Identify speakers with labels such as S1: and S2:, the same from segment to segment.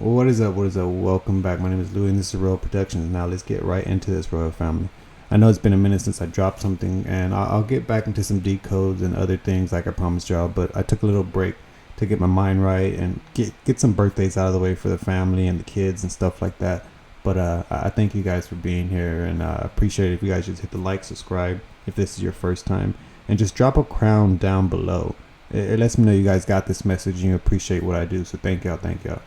S1: What is up? What is up? Welcome back. My name is Louis and this is Royal Productions. Now let's get right into this, Royal family. I know it's been a minute since I dropped something, and I'll get back into some decodes and other things like I promised y'all, but I took a little break to get my mind right and get some birthdays out of the way for the family and the kids and stuff like that. But I thank you guys for being here, and I appreciate it if you guys just hit the like, subscribe if this is your first time, and just drop a crown down below. It lets me know you guys got this message and you appreciate what I do, so thank y'all, thank y'all.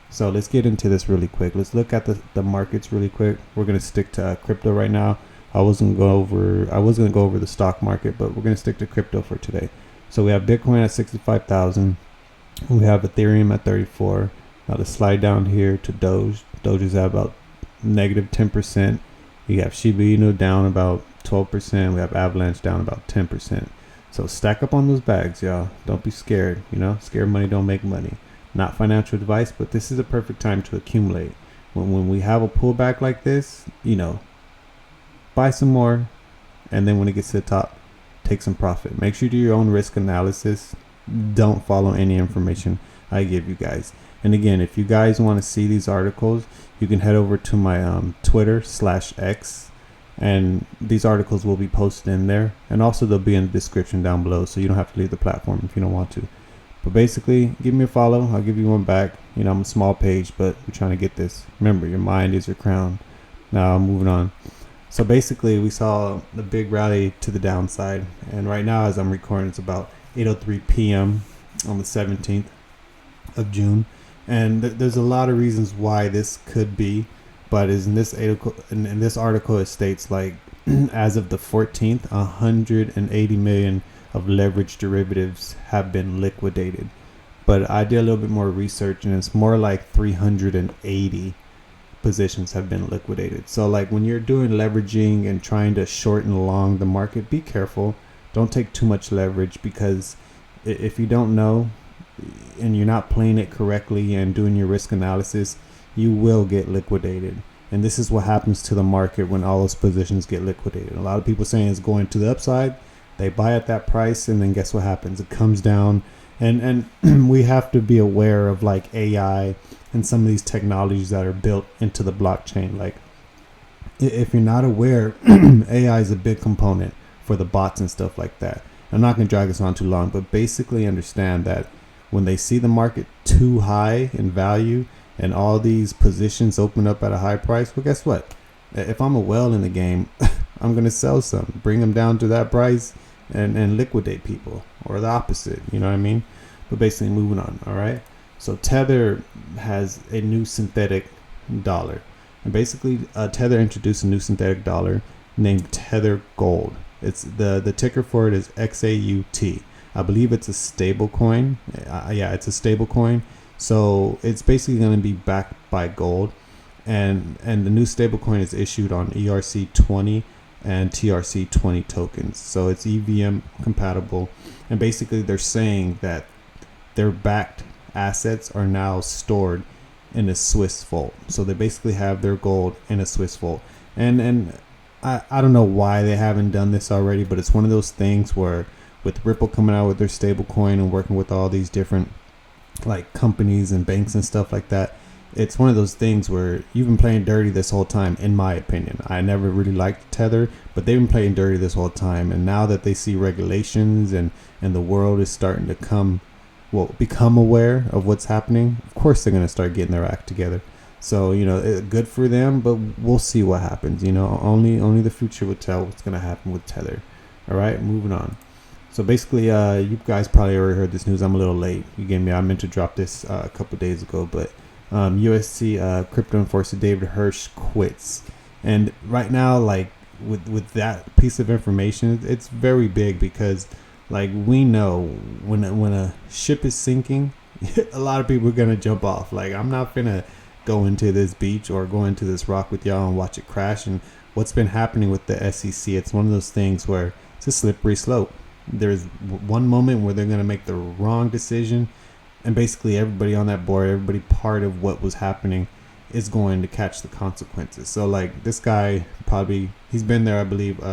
S1: So let's get into this really quick. Let's look at the markets really quick. We're gonna stick to crypto right now. I was gonna go over the stock market, but we're gonna stick to crypto for today. So we have Bitcoin at 65,000. We have Ethereum at 34. Now to slide down here to Doge. Doge is at about negative 10%. You have Shiba Inu down about 12%. We have Avalanche down about 10%. So stack up on those bags, y'all. Don't be scared. Scared money don't make money. Not financial advice, but this is a perfect time to accumulate. When we have a pullback like this, buy some more, and then when it gets to the top, take some profit. Make sure you do your own risk analysis. Don't follow any information I give you guys. And again, if you guys want to see these articles, you can head over to my Twitter/X, and these articles will be posted in there, and also they'll be in the description down below, so you don't have to leave the platform if you don't want to. But basically, give me a follow. I'll give you one back. I'm a small page, but we're trying to get this. Remember, your mind is your crown. Now, moving on. So basically, we saw the big rally to the downside. And right now, as I'm recording, it's about 8:03 p.m. on the 17th of June. And there's a lot of reasons why this could be. But in this article, it states like, as of the 14th, 180 million of leveraged derivatives have been liquidated. But I did a little bit more research, and it's more like 380 positions have been liquidated. So like when you're doing leveraging and trying to shorten along the market, be careful. Don't take too much leverage, because if you don't know and you're not playing it correctly and doing your risk analysis, you will get liquidated. And this is what happens to the market when all those positions get liquidated. A lot of people saying it's going to the upside. They buy at that price, and then guess what happens? It comes down, and we have to be aware of like AI and some of these technologies that are built into the blockchain. Like, if you're not aware, AI is a big component for the bots and stuff like that. I'm not going to drag this on too long, but basically understand that when they see the market too high in value and all these positions open up at a high price, well, guess what? If I'm a whale in the game, I'm going to sell some, bring them down to that price, and liquidate people, or the opposite, you know what I mean? But basically, moving on. All right, so Tether has a new synthetic dollar, and basically Tether introduced a new synthetic dollar named Tether Gold. It's the ticker for it is XAUT. I believe it's a stable coin. Yeah, it's a stable coin. So it's basically going to be backed by gold, and the new stable coin is issued on ERC20 and TRC20 tokens. So it's EVM compatible, and basically they're saying that their backed assets are now stored in a Swiss vault. So they basically have their gold in a Swiss vault, and I don't know why they haven't done this already, but it's one of those things where with Ripple coming out with their stable coin and working with all these different like companies and banks and stuff like that, it's one of those things where you've been playing dirty this whole time, in my opinion. I never really liked Tether, but they've been playing dirty this whole time. And now that they see regulations and the world is starting to become aware of what's happening, of course they're going to start getting their act together. So, good for them, but we'll see what happens. Only the future will tell what's going to happen with Tether. All right, moving on. So basically, you guys probably already heard this news. I'm a little late. I meant to drop this a couple days ago, but USC crypto enforcer David Hirsch quits. And right now, like with that piece of information, it's very big, because like we know when a ship is sinking, a lot of people are gonna jump off. Like, I'm not gonna go into this beach or go into this rock with y'all and watch it crash. And what's been happening with the S.E.C, it's one of those things where it's a slippery slope. There's one moment where they're going to make the wrong decision, and basically everybody on that board, everybody part of what was happening, is going to catch the consequences. So like this guy, he's been there, I believe,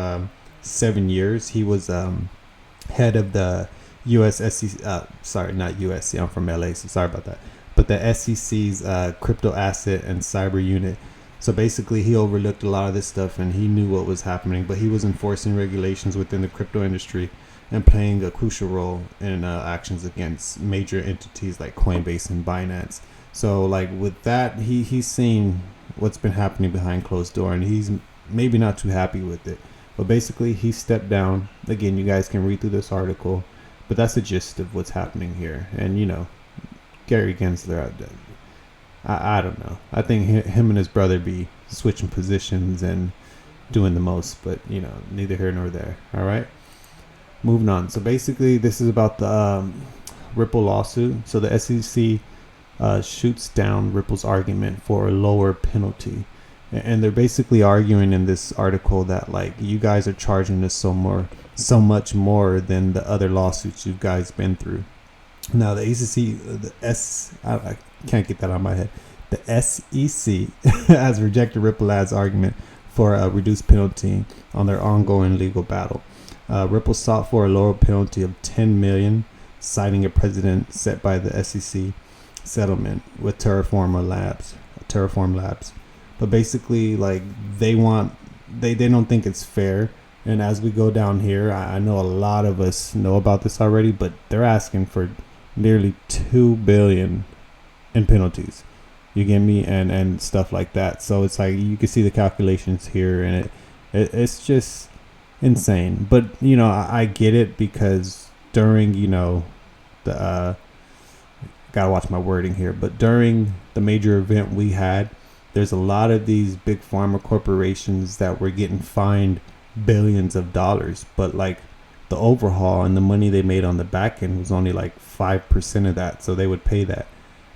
S1: 7 years. He was head of the US SEC, sorry, not USC, I'm from LA, so sorry about that. but the S.E.C's crypto asset and cyber unit. So basically, he overlooked a lot of this stuff, and he knew what was happening, but he was enforcing regulations within the crypto industry and playing a crucial role in actions against major entities like Coinbase and Binance. So, like with that, he's seen what's been happening behind closed door, and he's maybe not too happy with it. But basically, he stepped down. Again, you guys can read through this article, but that's the gist of what's happening here. And Gary Gensler, I don't know. I think him and his brother be switching positions and doing the most, but neither here nor there. All right, moving on. So basically, this is about the Ripple lawsuit. So the S.E.C. shoots down Ripple's argument for a lower penalty, and they're basically arguing in this article that like you guys are charging us so much more than the other lawsuits you guys been through. Now the S.E.C. I can't get that out of my head. The S.E.C. has rejected Ripple Labs' argument for a reduced penalty on their ongoing legal battle. Ripple sought for a lower penalty of $10 million, citing a precedent set by the S.E.C. settlement with Terraform Labs. But basically, like they don't think it's fair. And as we go down here, I know a lot of us know about this already, but they're asking for nearly $2 billion in penalties. You get me? And stuff like that. So it's like you can see the calculations here, and it's just insane. But I get it, because during the gotta watch my wording here, but during the major event we had, there's a lot of these big pharma corporations that were getting fined billions of dollars, but like the overhaul and the money they made on the back end was only like 5% of that, so they would pay that.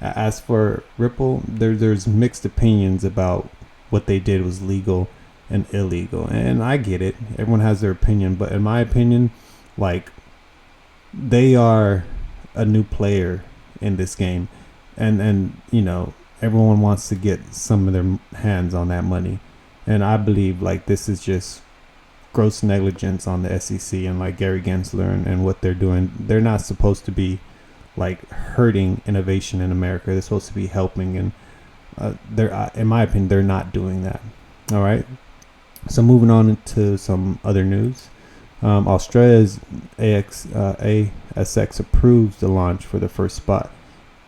S1: As for Ripple, there's mixed opinions about what they did was legal and illegal, and I get it, everyone has their opinion, but in my opinion, like they are a new player in this game, and everyone wants to get some of their hands on that money, and I believe like this is just gross negligence on the S.E.C. and like Gary Gensler and what they're doing. They're not supposed to be like hurting innovation in America. They're supposed to be helping, and they're in my opinion, they're not doing that. All right, so moving on into some other news. Australia's S.E.C. approves the launch for the first spot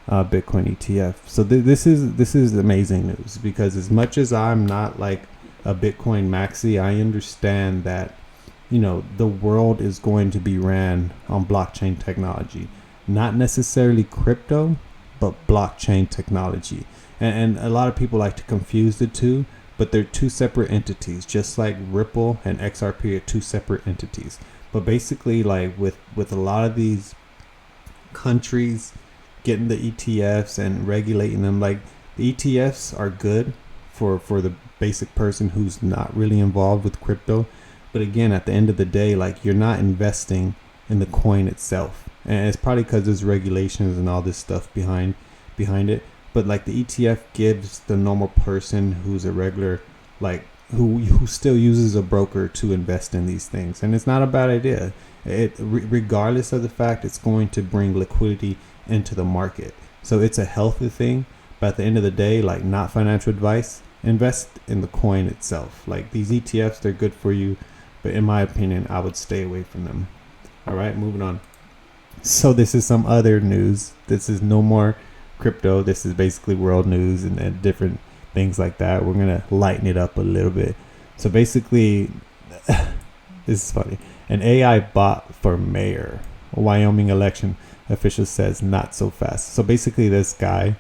S1: Bitcoin ETF. So this is amazing news, because as much as I'm not like a Bitcoin maxi, I understand that the world is going to be ran on blockchain technology, not necessarily crypto, but blockchain technology. And a lot of people like to confuse the two, but they're two separate entities, just like Ripple and XRP are two separate entities. But basically, like with a lot of these countries getting the ETFs and regulating them, like the ETFs are good for the basic person who's not really involved with crypto. But again, at the end of the day, like you're not investing in the coin itself, and it's probably because there's regulations and all this stuff behind it. But like the ETF gives the normal person who's a regular, like who still uses a broker to invest in these things, and it's not a bad idea. Regardless of the fact, it's going to bring liquidity into the market, so it's a healthy thing. But at the end of the day, like, not financial advice, invest in the coin itself. Like these ETFs, they're good for you, but in my opinion, I would stay away from them. All right, moving on. So this is some other news. This is no more crypto. This is basically world news and different things like that. We're gonna lighten it up a little bit. So basically, this is funny. An AI bot for mayor. A Wyoming election official says not so fast. So basically, this guy,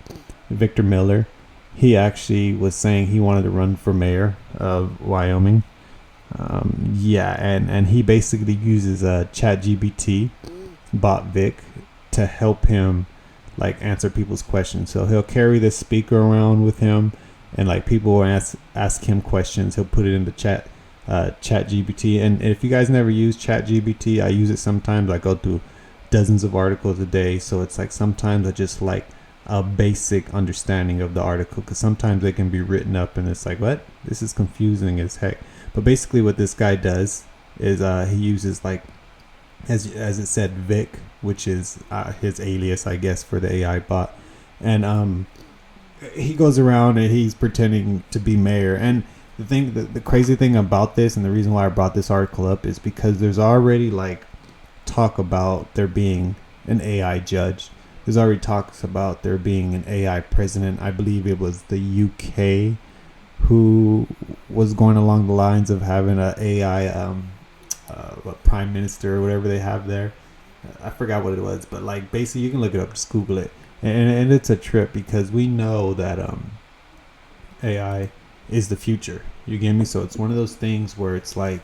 S1: Victor Miller, he actually was saying he wanted to run for mayor of Wyoming. And he basically uses a ChatGPT bot Vic to help him like answer people's questions. So he'll carry this speaker around with him, and like people will ask him questions. He'll put it into ChatGPT. And if you guys never use ChatGPT, I use it sometimes. I go through dozens of articles a day, so it's like sometimes I just like a basic understanding of the article, because sometimes they can be written up and it's like, what? This is confusing as heck. But basically what this guy does is he uses, like, as it said, Vic, which is his alias, I guess, for the AI bot. and he goes around and he's pretending to be mayor. And the crazy thing about this, and the reason why I brought this article up, is because there's already like talk about there being an AI judge. There's already talks about there being an AI president. I believe it was the UK who was going along the lines of having an AI prime minister or whatever they have there. I forgot what it was, but like basically you can look it up, just Google it, and it's a trip because we know that AI is the future. You get me? So it's one of those things where it's like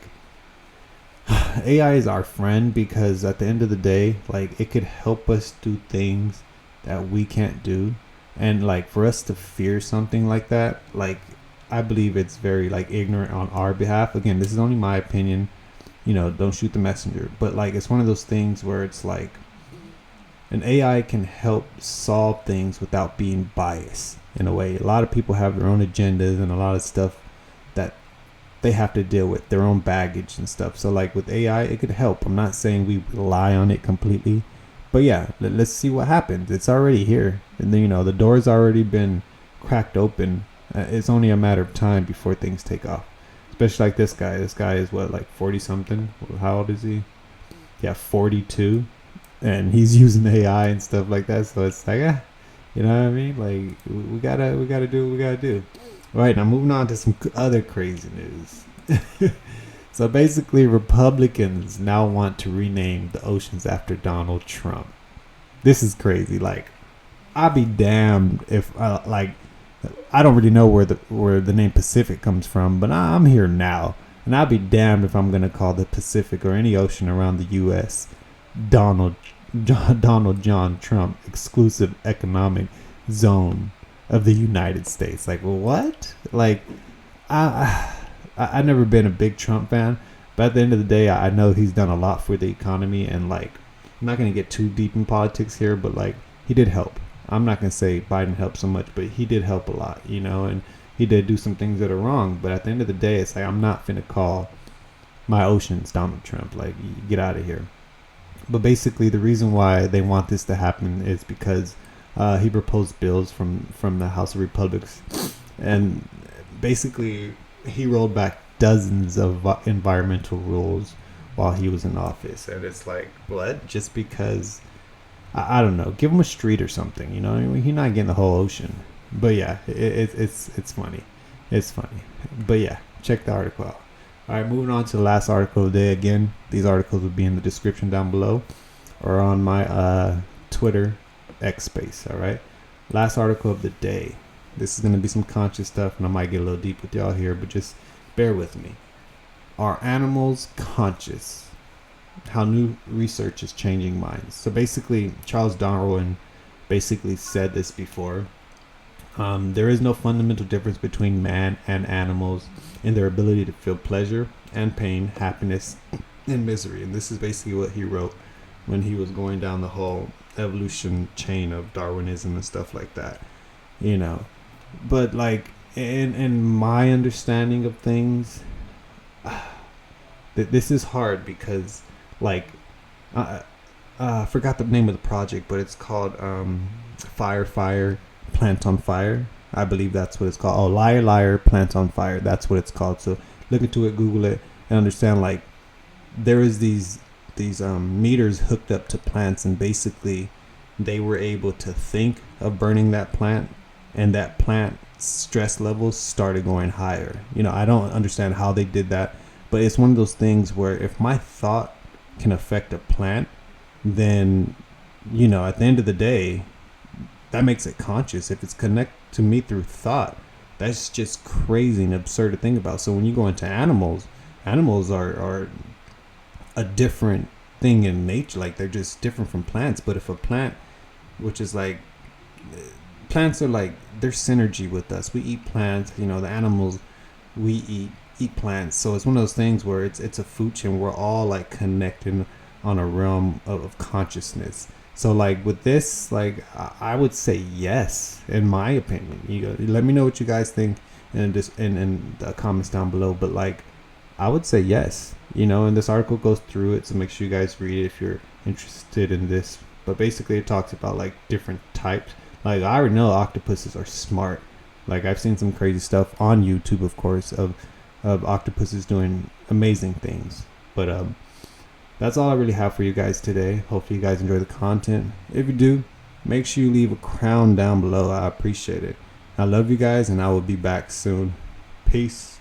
S1: AI is our friend because at the end of the day, like it could help us do things that we can't do, and like for us to fear something like that, like I believe it's very like ignorant on our behalf. Again, this is only my opinion. Don't shoot the messenger. But like it's one of those things where it's like an AI can help solve things without being biased in a way. A lot of people have their own agendas and a lot of stuff that they have to deal with, their own baggage and stuff. So like with AI, it could help. I'm not saying we rely on it completely, but yeah, let's see what happens. It's already here, and then the door's already been cracked open. It's only a matter of time before things take off. Especially like this guy. This guy is what, like 40 something? How old is he? Yeah, 42, and he's using AI and stuff like that. So it's like, you know what I mean? Like we gotta do what we gotta do. All right, now moving on to some other crazy news. So basically, Republicans now want to rename the oceans after Donald Trump. This is crazy. Like, I'll be damned if I don't really know where the name Pacific comes from, but I'm here now, and I'll be damned if I'm gonna call the Pacific or any ocean around the U.S. Donald John Trump exclusive economic zone of the United States. Like, what? Like, I've never been a big Trump fan, but at the end of the day, I know he's done a lot for the economy, and like, I'm not gonna get too deep in politics here, but like, he did help. I'm not gonna say Biden helped so much, but he did help a lot, and he did do some things that are wrong. But at the end of the day, it's like I'm not finna call my oceans Donald Trump. Like, get out of here. But basically, the reason why they want this to happen is because he proposed bills from the House of Republicans, and basically he rolled back dozens of environmental rules while he was in office. And it's like, what? Just because? I don't know. Give him a street or something. I mean, he's not getting the whole ocean. But yeah, it's funny. It's funny. But yeah, check the article out. All right, moving on to the last article of the day. Again, these articles will be in the description down below or on my Twitter X space. All right. Last article of the day. This is going to be some conscious stuff, and I might get a little deep with y'all here, but just bear with me. Are animals conscious? How new research is changing minds. So basically, Charles Darwin basically said this before. There is no fundamental difference between man and animals in their ability to feel pleasure and pain, happiness and misery. And this is basically what he wrote when he was going down the whole evolution chain of Darwinism and stuff like that. But like in my understanding of things, this is hard because like I forgot the name of the project, but it's called Fire Plant on Fire. I believe that's what it's called. Oh, Liar Plant on Fire. That's what it's called. So look into it, Google it, and understand like there is these meters hooked up to plants, and basically they were able to think of burning that plant, and that plant stress levels started going higher. I don't understand how they did that, but it's one of those things where if my thought can affect a plant, then at the end of the day, that makes it conscious. If it's connected to me through thought, that's just crazy and absurd to think about. So when you go into animals are a different thing in nature. Like, they're just different from plants. But if a plant, which is like, plants are like, they're synergy with us. We eat plants, the animals we eat plants. So it's one of those things where it's a food chain. We're all like connected on a realm of consciousness. So like with this, like I would say yes, in my opinion. Let me know what you guys think in the comments down below. But like, I would say yes. And this article goes through it, so make sure you guys read it if you're interested in this. But basically, it talks about like different types. Like, I already know octopuses are smart. Like, I've seen some crazy stuff on YouTube, of course, of octopuses doing amazing things. But that's all I really have for you guys today. Hopefully you guys enjoy the content. If you do, make sure you leave a crown down below. I appreciate it. I love you guys, and I will be back soon. Peace.